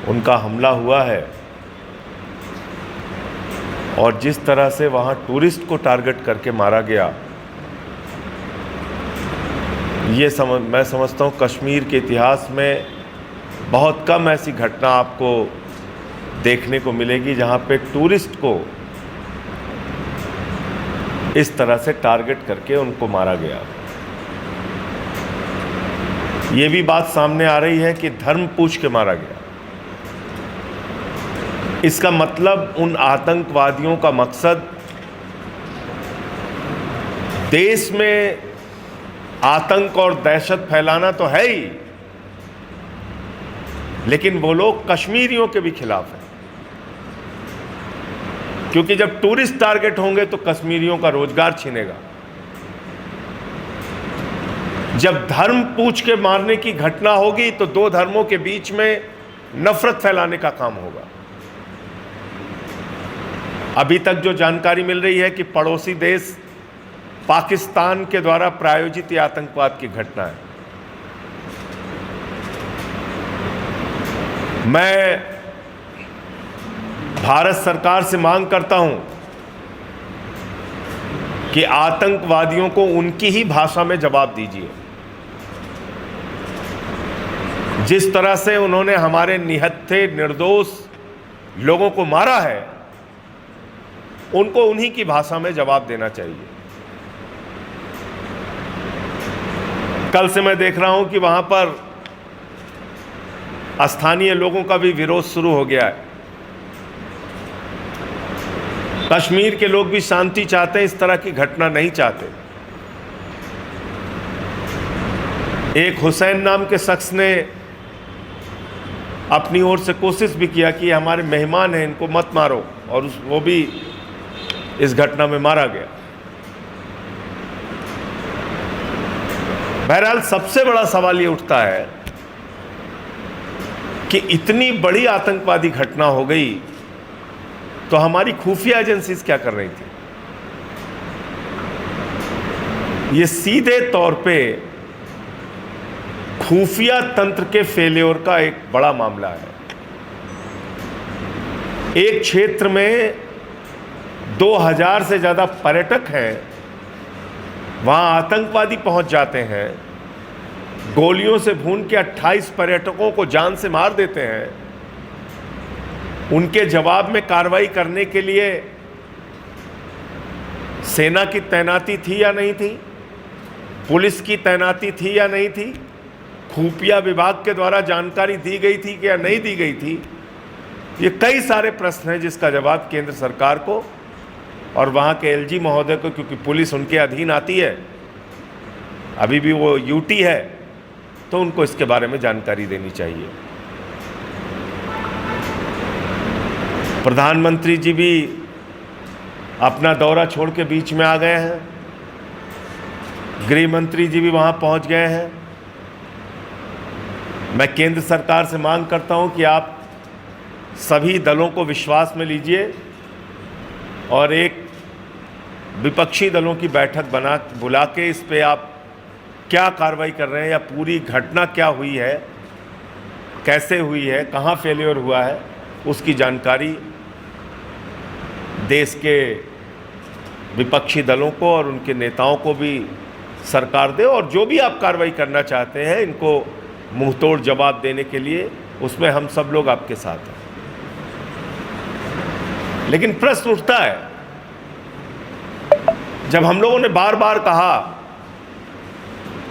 उनका हमला हुआ है और जिस तरह से वहाँ टूरिस्ट को टारगेट करके मारा गया, मैं समझता हूँ कश्मीर के इतिहास में बहुत कम ऐसी घटना आपको देखने को मिलेगी जहाँ पे टूरिस्ट को इस तरह से टारगेट करके उनको मारा गया। ये भी बात सामने आ रही है कि धर्म पूछ के मारा गया। इसका मतलब उन आतंकवादियों का मकसद देश में आतंक और दहशत फैलाना तो है ही, लेकिन वो लोग कश्मीरियों के भी खिलाफ हैं, क्योंकि जब टूरिस्ट टारगेट होंगे तो कश्मीरियों का रोजगार छिनेगा। जब धर्म पूछ के मारने की घटना होगी तो दो धर्मों के बीच में नफरत फैलाने का काम होगा। अभी तक जो जानकारी मिल रही है कि पड़ोसी देश पाकिस्तान के द्वारा प्रायोजित ये आतंकवाद की घटना है। मैं भारत सरकार से मांग करता हूं कि आतंकवादियों को उनकी ही भाषा में जवाब दीजिए। जिस तरह से उन्होंने हमारे निहत्थे निर्दोष लोगों को मारा है, उनको उन्हीं की भाषा में जवाब देना चाहिए। कल से मैं देख रहा हूं कि वहां पर स्थानीय लोगों का भी विरोध शुरू हो गया है। कश्मीर के लोग भी शांति चाहते हैं, इस तरह की घटना नहीं चाहते। एक हुसैन नाम के शख्स ने अपनी ओर से कोशिश भी किया कि हमारे मेहमान हैं, इनको मत मारो, और वो भी इस घटना में मारा गया। बहरहाल सबसे बड़ा सवाल ये उठता है कि इतनी बड़ी आतंकवादी घटना हो गई तो हमारी खुफिया एजेंसीज क्या कर रही थी? ये सीधे तौर पे खुफिया तंत्र के फेल्योर का एक बड़ा मामला है। एक क्षेत्र में 2000 से ज़्यादा पर्यटक हैं, वहाँ आतंकवादी पहुँच जाते हैं, गोलियों से भून के 28 पर्यटकों को जान से मार देते हैं। उनके जवाब में कार्रवाई करने के लिए सेना की तैनाती थी या नहीं थी? पुलिस की तैनाती थी या नहीं थी? खुफिया विभाग के द्वारा जानकारी दी गई थी कि या नहीं दी गई थी? ये कई सारे प्रश्न हैं जिसका जवाब केंद्र सरकार को और वहाँ के एलजी महोदय को, क्योंकि पुलिस उनके अधीन आती है, अभी भी वो यूटी है, तो उनको इसके बारे में जानकारी देनी चाहिए। प्रधानमंत्री जी भी अपना दौरा छोड़ के बीच में आ गए हैं, गृह मंत्री जी भी वहाँ पहुँच गए हैं। मैं केंद्र सरकार से मांग करता हूँ कि आप सभी दलों को विश्वास में लीजिए और एक विपक्षी दलों की बैठक बुला के इस पे आप क्या कार्रवाई कर रहे हैं या पूरी घटना क्या हुई है, कैसे हुई है, कहाँ फेलियर हुआ है, उसकी जानकारी देश के विपक्षी दलों को और उनके नेताओं को भी सरकार दे। और जो भी आप कार्रवाई करना चाहते हैं, इनको मुंहतोड़ जवाब देने के लिए, उसमें हम सब लोग आपके साथ हैं। लेकिन प्रश्न उठता है, जब हम लोगों ने बार बार कहा,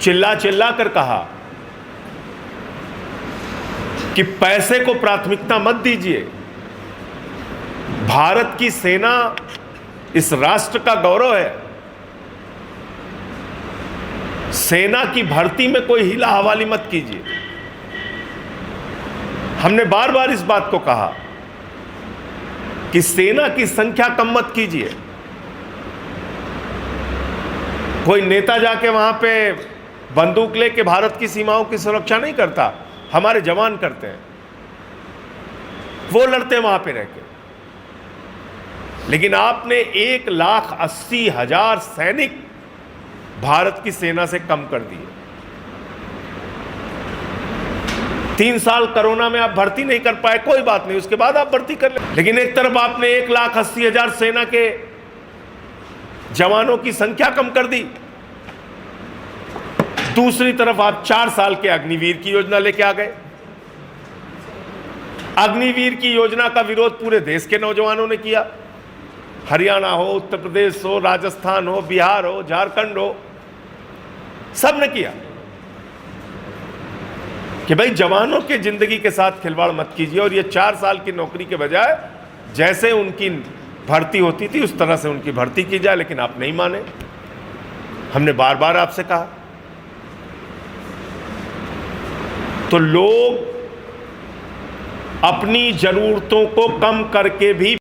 चिल्ला चिल्ला कर कहा कि पैसे को प्राथमिकता मत दीजिए, भारत की सेना इस राष्ट्र का गौरव है, सेना की भर्ती में कोई हिला हवाली मत कीजिए। हमने बार बार इस बात को कहा कि सेना की संख्या कम मत कीजिए। कोई नेता जाके वहां पे बंदूक लेके भारत की सीमाओं की सुरक्षा नहीं करता, हमारे जवान करते हैं, वो लड़ते हैं वहां पे रहकर। लेकिन आपने 1,80,000 सैनिक भारत की सेना से कम कर दिए। 3 साल कोरोना में आप भर्ती नहीं कर पाए, कोई बात नहीं, उसके बाद आप भर्ती कर ले। लेकिन एक तरफ आपने 1,80,000 सेना के जवानों की संख्या कम कर दी, दूसरी तरफ आप 4 साल के अग्निवीर की योजना लेके आ गए। अग्निवीर की योजना का विरोध पूरे देश के नौजवानों ने किया, हरियाणा हो, उत्तर प्रदेश हो, राजस्थान हो, बिहार हो, झारखंड हो, सब ने किया कि भाई जवानों के जिंदगी के साथ खिलवाड़ मत कीजिए, और ये 4 साल की नौकरी के बजाय जैसे उनकी भर्ती होती थी उस तरह से उनकी भर्ती की जाए। लेकिन आप नहीं माने, हमने बार बार आपसे कहा। तो लोग अपनी जरूरतों को कम करके भी